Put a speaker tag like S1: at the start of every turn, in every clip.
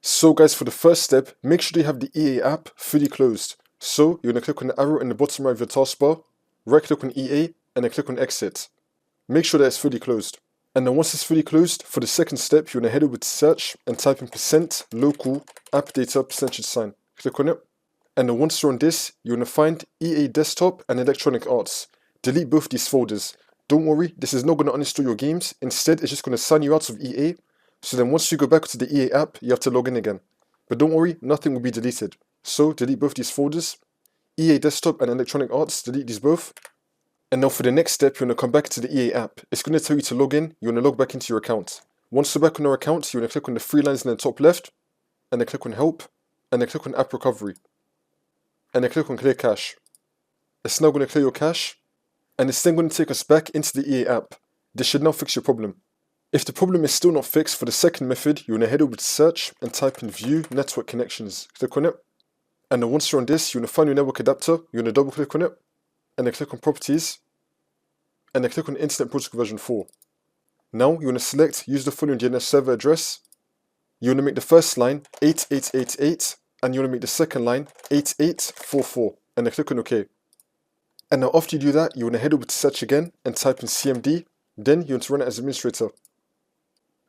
S1: So guys, for the first step, make sure you have the EA app fully closed. So you're going to click on the arrow in the bottom right of your taskbar, right click on EA, and then click on exit. Make sure that it's fully closed. And then once it's fully closed, for the second step, you're going to head over to search and type in %local app data %sign. Click on it. And then once you're on this, you're going to find EA Desktop and Electronic Arts. Delete both these folders. Don't worry, this is not going to uninstall your games. Instead, it's just going to sign you out of EA. So then once you go back to the EA app, you have to log in again. But don't worry, nothing will be deleted. So delete both these folders. EA Desktop and Electronic Arts, delete these both. And now for the next step, you're going to come back to the EA app. It's going to tell you to log in. You're going to log back into your account. Once you're back on your account, you're going to click on the three lines in the top left, and then click on Help, and then click on App Recovery, and then click on Clear Cache. It's now going to clear your cache, and it's then going to take us back into the EA app. This should now fix your problem. If the problem is still not fixed, for the second method, you're going to head over to search and type in View Network Connections. Click on it. And then once you're on this, you're going to find your network adapter. You're going to double click on it. And then click on Properties. And then click on Internet Protocol version 4. Now you're going to select Use the following DNS server address. You're going to make the first line 8888. And you're going to make the second line 8844. And then click on OK. And now after you do that, you're going to head over to search again and type in CMD. Then you're going to run it as administrator.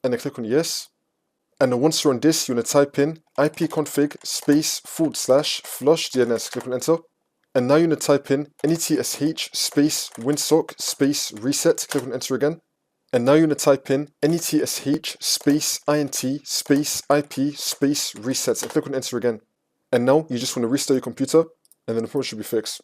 S1: And then click on yes. And then once you're on this, you're going to type in ipconfig /flush DNS. Click on enter. And now you're going to type in netsh winsock reset. Click on enter again. And now you're going to type in netsh int ip reset. And click on enter again. And now you just want to restart your computer, and then the problem should be fixed.